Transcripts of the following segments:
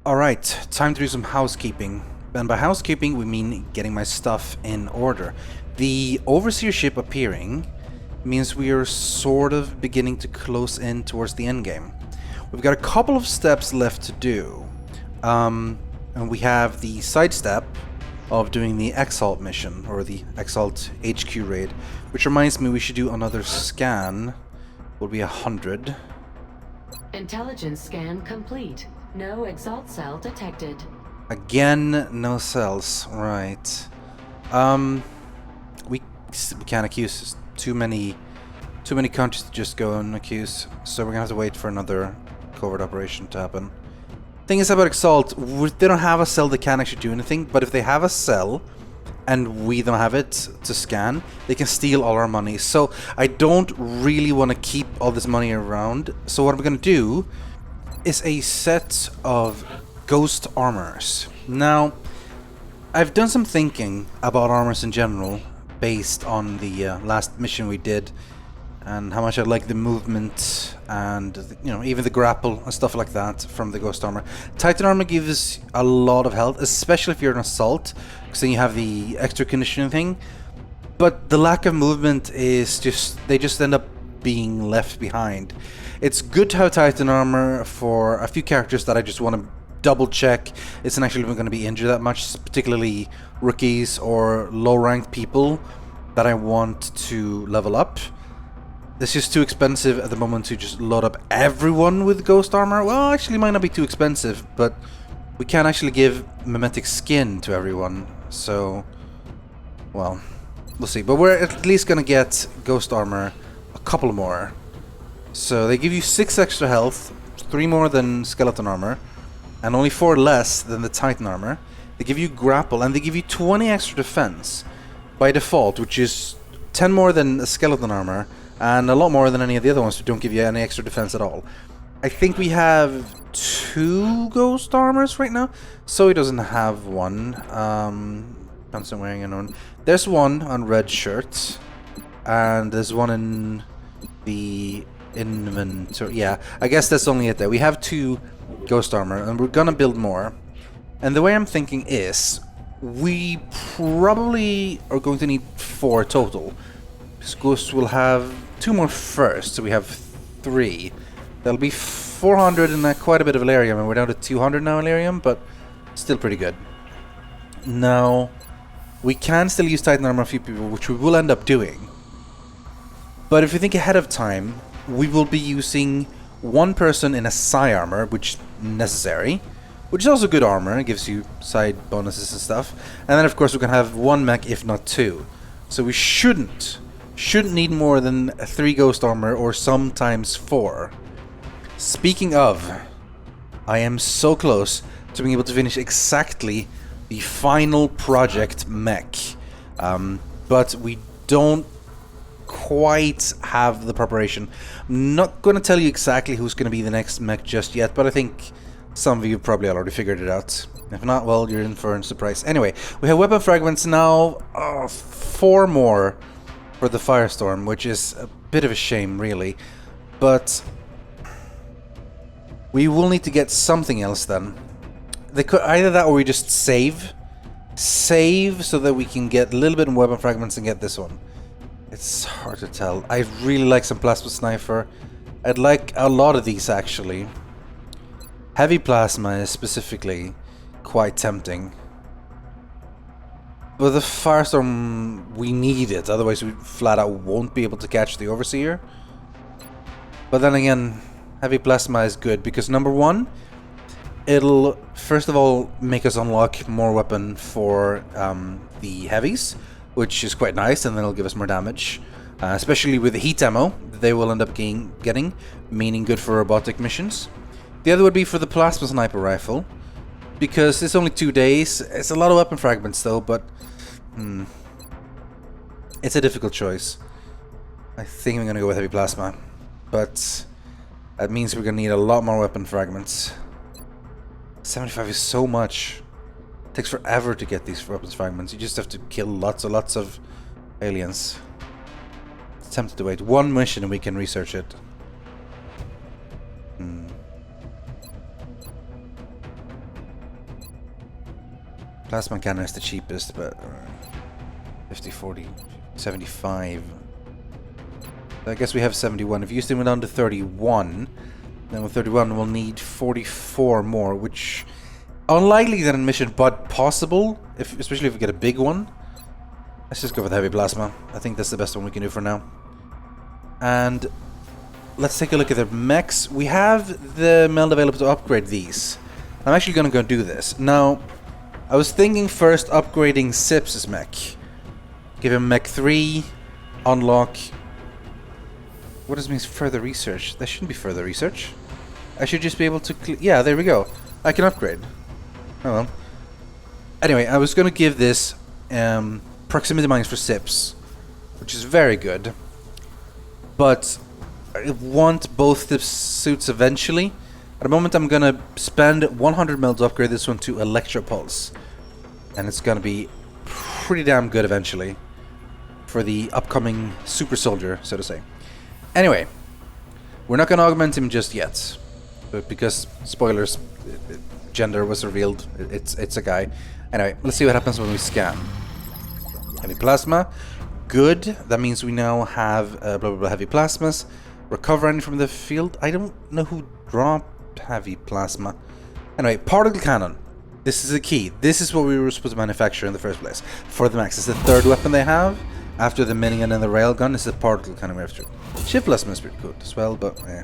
Alright, time to do some housekeeping. And by housekeeping, we mean getting my stuff in order. The overseer ship appearing means we are sort of beginning to close in towards the end game. We've got a couple of steps left to do. And we have the side step of doing the Exalt mission, or the Exalt HQ raid, which reminds me we should do another scan. Will be 100. Intelligence scan complete. No Exalt cell detected. Again, no cells. Right. We can't accuse. Too many countries to just go and accuse. So we're gonna have to wait for another covert operation to happen. Thing is about Exalt, they don't have a cell that can actually do anything. But if they have a cell and we don't have it to scan, they can steal all our money. So I don't really want to keep all this money around. So what I'm gonna do is a set of ghost armors. Now, I've done some thinking about armors in general based on the last mission we did and how much I like the movement and even the grapple and stuff like that from the ghost armor. Titan armor gives a lot of health, especially if you're an assault, because then you have the extra conditioning thing. But the lack of movement is they just end up being left behind. It's good to have Titan armor for a few characters that I just want to double check isn't actually going to be injured that much, particularly rookies or low ranked people that I want to level up. This is too expensive at the moment to just load up everyone with ghost armor. Well, actually it might not be too expensive, but we can't actually give mimetic skin to everyone, so well, we'll see. But we're at least going to get ghost armor a couple more. So they give you 6 extra health, 3 more than skeleton armor, and only 4 less than the Titan armor. They give you grapple, and they give you 20 extra defense by default, which is 10 more than a skeleton armor, and a lot more than any of the other ones who don't give you any extra defense at all. I think we have 2 ghost armors right now, so he doesn't have one. Constant wearing unknown. There's one on red shirt, and there's one in the inventory. Yeah, I guess that's only it there. We have 2 ghost armor, and we're gonna build more. And the way I'm thinking is, we probably are going to need 4 total. Because Ghost will have 2 more first, so we have 3. That'll be 400 in quite a bit of Valerium, and we're down to 200 now Valerium, but still pretty good. Now, we can still use Titan armor on a few people, which we will end up doing. But if you think ahead of time, we will be using 1 person in a psi armor, which is necessary, which is also good armor. It gives you side bonuses and stuff. And then of course we can have 1 mech, if not 2. So we shouldn't need more than 3 ghost armor, or sometimes 4. Speaking of, I am so close to being able to finish exactly the final project mech. But we don't quite have the preparation. I'm not going to tell you exactly who's going to be the next mech just yet, but I think some of you probably already figured it out. If not, well, you're in for a surprise. Anyway, we have weapon fragments now. 4 more for the Firestorm, which is a bit of a shame, really. But we will need to get something else then. Either that or we just save so that we can get a little bit of weapon fragments and get this one. It's hard to tell. I really like some plasma sniper. I'd like a lot of these actually. Heavy plasma is specifically quite tempting. But the Firestorm, we need it, otherwise we flat out won't be able to catch the Overseer. But then again, heavy plasma is good because number 1, it'll first of all make us unlock more weapon for the heavies, which is quite nice, and then it'll give us more damage. Especially with the heat ammo that they will end up getting, meaning good for robotic missions. The other would be for the plasma sniper rifle, because it's only 2 days. It's a lot of weapon fragments though, but it's a difficult choice. I think I'm gonna go with heavy plasma, but that means we're gonna need a lot more weapon fragments. 75 is so much. It takes forever to get these weapons fragments. You just have to kill lots of aliens. It's tempted to wait 1 mission and we can research it. Plasma cannon is the cheapest, but 50, 40, 75. I guess we have 71. If you use them down to 31, then with 31 we'll need 44 more, which unlikely than in mission, but possible, especially if we get a big one. Let's just go with heavy plasma. I think that's the best one we can do for now. And let's take a look at the mechs. We have the meld available to upgrade these. I'm actually going to go do this. Now, I was thinking first upgrading Sips' mech. Give him mech 3, unlock... What does it mean further research? There shouldn't be further research. I should just be able to... Yeah, there we go. I can upgrade. Oh well. Anyway, I was going to give this proximity mines for Sips, which is very good. But I want both the suits eventually. At the moment I'm going to spend 100 mil to upgrade this one to Electropulse. And it's going to be pretty damn good eventually for the upcoming super soldier, so to say. Anyway, we're not going to augment him just yet. But because, spoilers, gender was revealed, it's a guy. Anyway, let's see what happens when we scan. Heavy plasma. Good. That means we now have blah blah blah heavy plasmas. Recover any from the field. I don't know who dropped heavy plasma. Anyway, particle cannon. This is the key. This is what we were supposed to manufacture in the first place. For the max. It's the third weapon they have. After the minigun and the railgun, it's the particle cannon we have to. Shift plasma is pretty good as well, but yeah.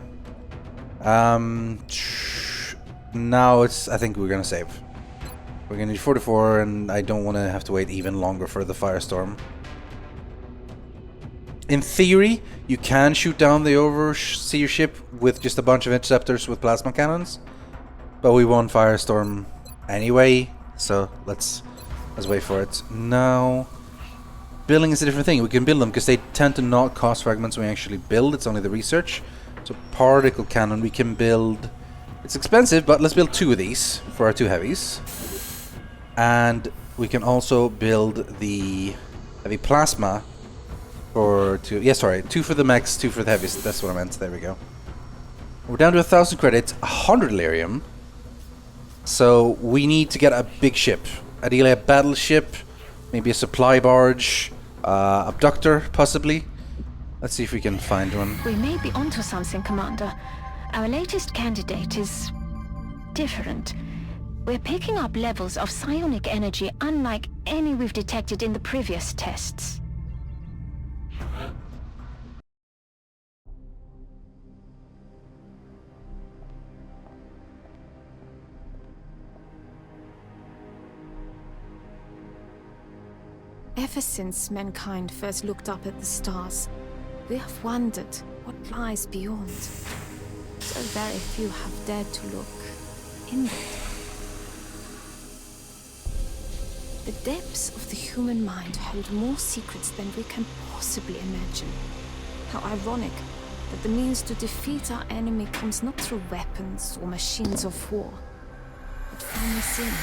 Now it's... I think we're gonna save. We're gonna need 44, and I don't want to have to wait even longer for the firestorm. In theory, you can shoot down the overseer ship with just a bunch of interceptors with plasma cannons, but we won't firestorm anyway, so let's wait for it. Now, building is a different thing. We can build them because they tend to not cost fragments when we actually build. It's only the research. So particle cannon we can build. It's expensive, but let's build 2 of these for our 2 heavies. And we can also build the heavy plasma for 2. Yeah, sorry, 2 for the mechs, 2 for the heavies. That's what I meant. There we go. We're down to 1,000 credits, 100 lyrium. So we need to get a big ship. Ideally a battleship, maybe a supply barge, abductor, possibly. Let's see if we can find one. We may be onto something, Commander. Our latest candidate is different. We're picking up levels of psionic energy unlike any we've detected in the previous tests. Ever since mankind first looked up at the stars, we have wondered what lies beyond. So very few have dared to look inward. The depths of the human mind hold more secrets than we can possibly imagine. How ironic that the means to defeat our enemy comes not through weapons or machines of war, but from within.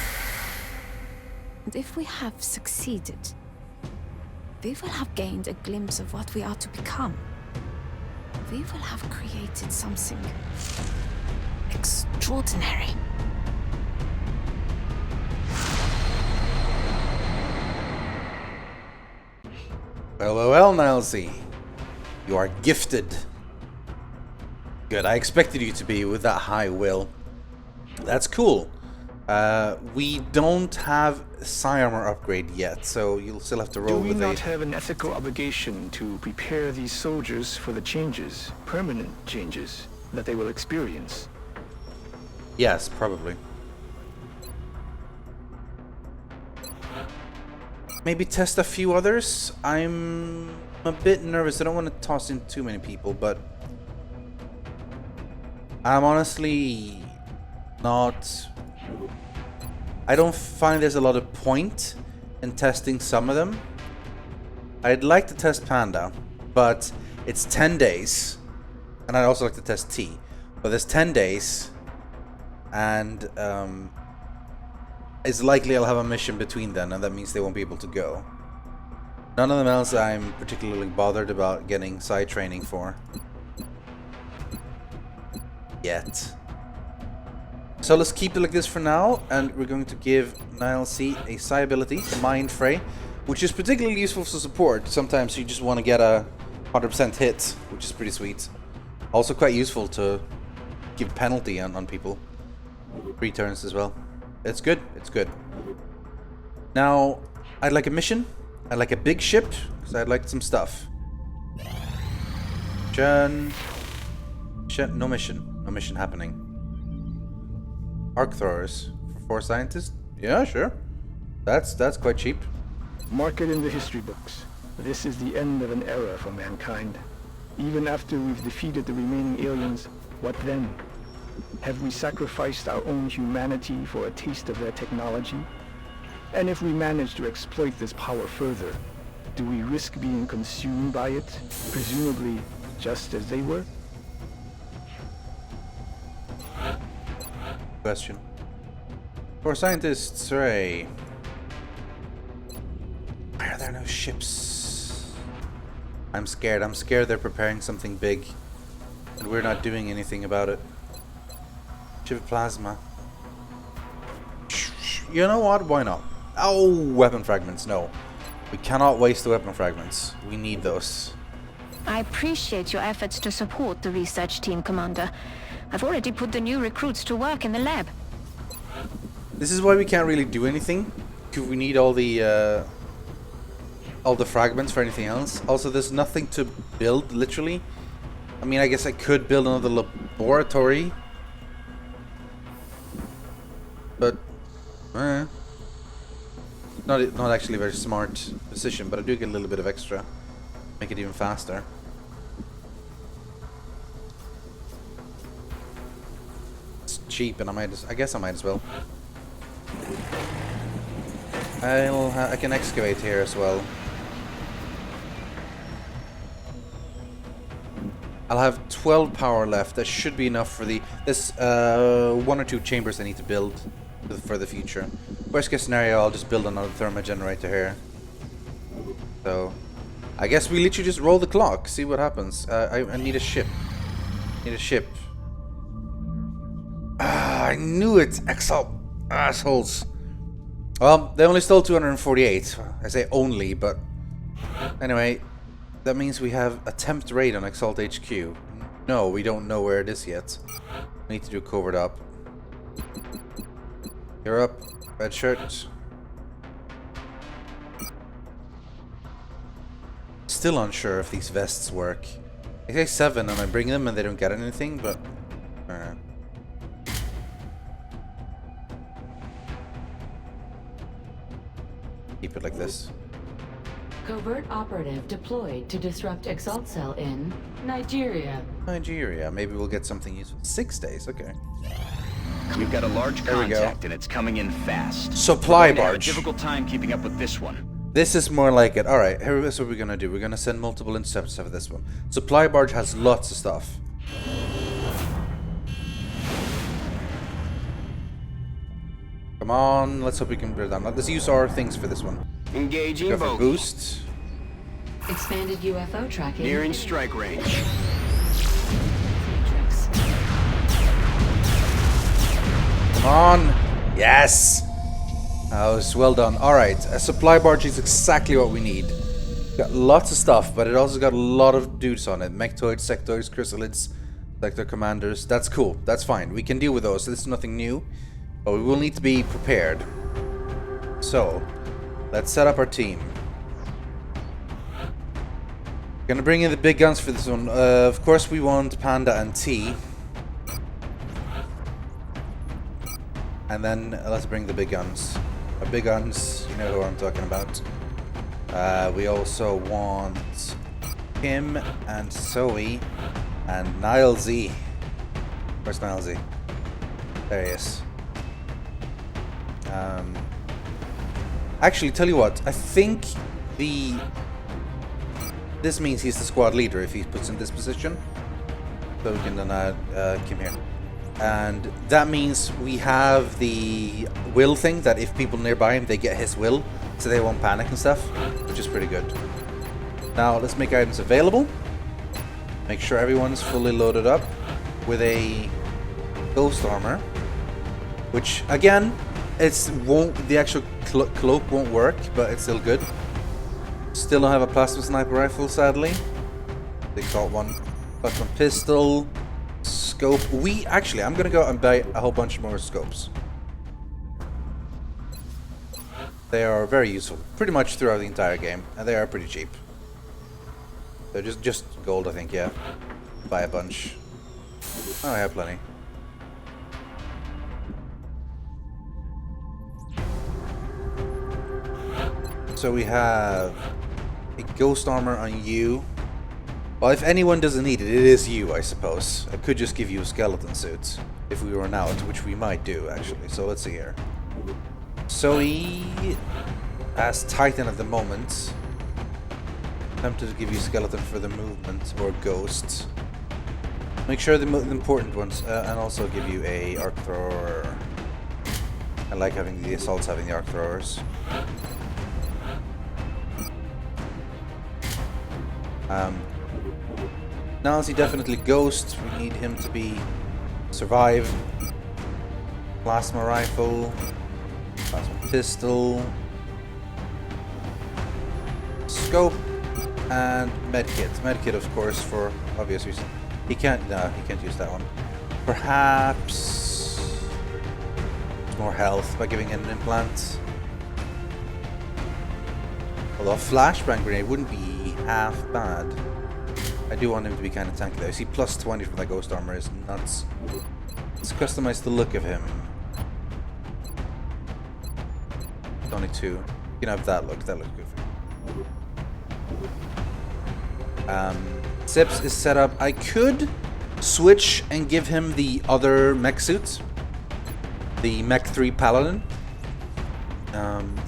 And if we have succeeded, we will have gained a glimpse of what we are to become. We will have created something extraordinary. Well, Nilesy. You are gifted. Good, I expected you to be with that high will. That's cool. We don't have psi armor upgrade yet, so you'll still have to roll with it. Do we not have an ethical obligation to prepare these soldiers for the changes, permanent changes, that they will experience? Yes, probably. Maybe test a few others. I'm a bit nervous. I don't want to toss in too many people, but I'm honestly not... I don't find there's a lot of point in testing some of them. I'd like to test Panda, but it's 10 days. And I'd also like to test T. But there's 10 days. And it's likely I'll have a mission between then, and that means they won't be able to go. None of them else I'm particularly bothered about getting side training for. Yet. So let's keep it like this for now, and we're going to give Niall C a psi ability, Mind Fray, which is particularly useful for support. Sometimes you just want to get a 100% hit, which is pretty sweet. Also quite useful to give penalty on people. 3 turns as well. It's good, it's good. Now, I'd like a mission. I'd like a big ship, because I'd like some stuff. No mission. No mission happening. Arc throwers for 4 scientists? Yeah, sure. That's quite cheap. Mark it in the history books. This is the end of an era for mankind. Even after we've defeated the remaining aliens, what then? Have we sacrificed our own humanity for a taste of their technology? And if we manage to exploit this power further, do we risk being consumed by it, presumably just as they were? Question. For scientists, Ray. Why are there no ships? I'm scared. I'm scared they're preparing something big, and we're not doing anything about it. Ship of plasma. You know what? Why not? Oh, weapon fragments. No. We cannot waste the weapon fragments. We need those. I appreciate your efforts to support the research team, Commander. I've already put the new recruits to work in the lab. This is why we can't really do anything, because we need all the fragments for anything else. Also, there's nothing to build, literally. I mean, I guess I could build another laboratory, but not actually a very smart decision. But I do get a little bit of extra, make it even faster. It's cheap, and I guess I might as well. I can excavate here as well. I'll have 12 power left. That should be enough for this 1 or 2 chambers I need to build for the future. Worst case scenario, I'll just build another thermal generator here. So, I guess we literally just roll the clock, see what happens. I need a ship. Need a ship. I knew it! Exalt assholes. Well, they only stole 248. I say only, but anyway, that means we have attempt raid on Exalt HQ. No, we don't know where it is yet. We need to do covert up. You're up, red shirt. Still unsure if these vests work. They say 7 and I bring them and they don't get anything, but keep it like this. Covert operative deployed to disrupt Exalt Cell in Nigeria. Nigeria. Maybe we'll get something useful. 6 days, okay. We've got a large There we go. contact and it's coming in fast. Supply We're gonna have a barge. difficult time keeping up with this one. This is more like it. Alright, here's what we're gonna do. We're gonna send multiple interceptors for this one. Supply barge has lots of stuff. Come on, let's hope we can bring it down. Let's use our things for this one. Engaging Go for bogey. boost. Expanded UFO tracking. Nearing strike range. Matrix. Come on! Yes! That was well done. Alright, a supply barge is exactly what we need. Got lots of stuff, but it also got a lot of dudes on it. Mechtoids, sectoids, chrysalids, sector commanders. That's cool. That's fine. We can deal with those. This is nothing new. But we will need to be prepared. So, let's set up our team. Gonna bring in the big guns for this one. Of course we want Panda and T. And then let's bring the big guns. Our big guns, you know who I'm talking about. We also want Kim and Zoe and Niall Z. Where's Niall Z? There he is. Actually, tell you what, I think this means he's the squad leader if he puts in this position. So we can then add Kim here. And that means we have the will thing, that if people nearby him, they get his will, so they won't panic and stuff, which is pretty good. Now, let's make items available. Make sure everyone's fully loaded up with a ghost armor. Which again, the actual cloak won't work, but it's still good. Still don't have a plasma sniper rifle, sadly. They got one. Plasma pistol, scope. I'm gonna go and buy a whole bunch more scopes. They are very useful, pretty much throughout the entire game, and they are pretty cheap. They're just gold, I think. Yeah, buy a bunch. Oh, I have plenty. So we have a ghost armor on you. Well, if anyone doesn't need it, it is you, I suppose. I could just give you a skeleton suit if we run out, which we might do, actually. So let's see here. So he has Titan at the moment. Tempted to give you skeleton for the movement or ghost. Make sure the important ones, and also give you a arc thrower. I like having the assaults having the arc throwers. Now is he definitely ghost. We need him to be survive. Plasma rifle, plasma pistol, scope, and medkit. Medkit, of course, for obvious reasons. He can't use that one. Perhaps more health by giving an implant. Although a flashbang grenade wouldn't be half bad. I do want him to be kind of tanky though. See, plus 20 for that ghost armor is nuts. Let's customize the look of him. 22. You can have that look. That looks good for you. Sips is set up. I could switch and give him the other mech suit. The Mech 3 Paladin.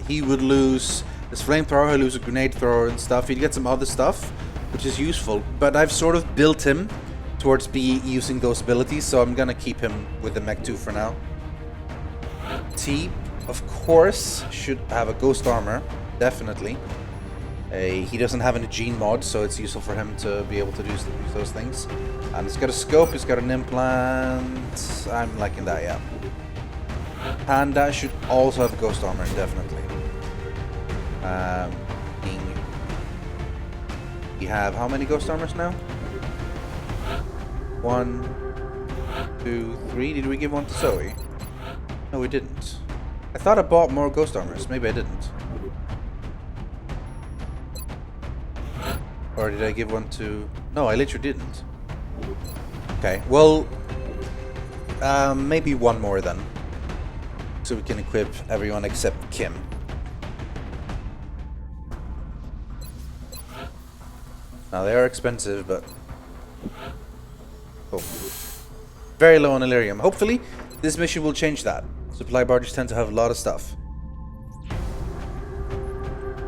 He would lose his flamethrower, he'll lose a grenade thrower and stuff. He'd get some other stuff, which is useful. But I've sort of built him towards using those abilities, so I'm gonna keep him with the Mech 2 for now. T, of course, should have a ghost armor, definitely. He doesn't have any gene mod, so it's useful for him to be able to use those things. And he's got a scope, he's got an implant. I'm liking that, yeah. Panda should also have a ghost armor, definitely. We have how many ghost armors now? 1, 2, 3. Did we give one to Zoe? No, we didn't. I thought I bought more ghost armors. Maybe I didn't. Or did I give one to... No, I literally didn't. Okay, well... maybe one more then. So we can equip everyone except Kim. Now they are expensive, but... Boom. Very low on Illyrium. Hopefully, this mission will change that. Supply barges tend to have a lot of stuff.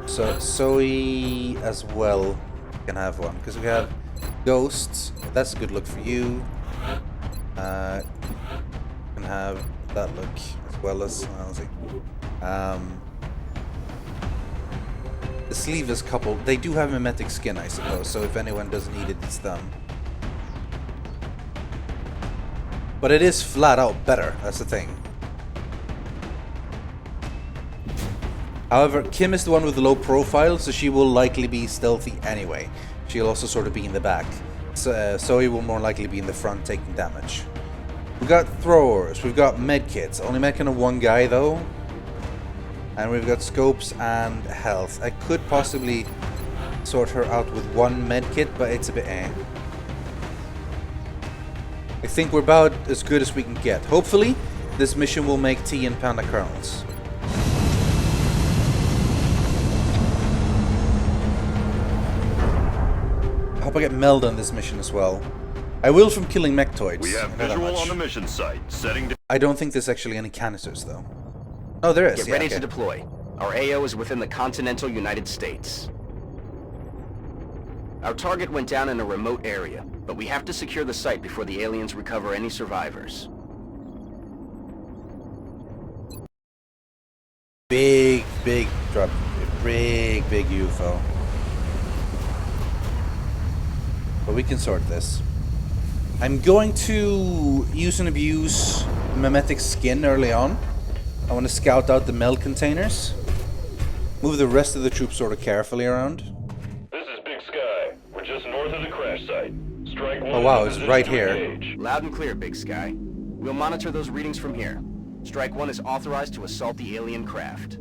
So, Zoe as well can have one, because we have ghosts. That's a good look for you. Can have that look as well as... I'll see. The sleeveless couple, they do have mimetic skin, I suppose, so if anyone doesn't need it, it's them. But it is flat out better, that's the thing. However, Kim is the one with the low profile, so she will likely be stealthy anyway. She'll also sort of be in the back. So, Zoe will more likely be in the front taking damage. We've got throwers, we've got medkits, only medkit on one guy though. And we've got scopes and health. I could possibly sort her out with one medkit, but it's a bit eh. I think we're about as good as we can get. Hopefully, this mission will make T and Panda kernels. I hope I get Meld on this mission as well. I will from killing mechtoids. We have visual on the mission site. Setting. I don't think there's actually any canisters though. Oh, there is. Get ready to deploy. Our AO is within the continental United States. Our target went down in a remote area, but we have to secure the site before the aliens recover any survivors. Big drop. Big UFO. But we can sort this. I'm going to use and abuse mimetic skin early on. I want to scout out the meld containers. Move the rest of the troops sort of carefully around. This is Big Sky. We're just north of the crash site. Strike one. Oh wow, is it's in right position to here. engage. Loud and clear, Big Sky. We'll monitor those readings from here. Strike 1 is authorized to assault the alien craft.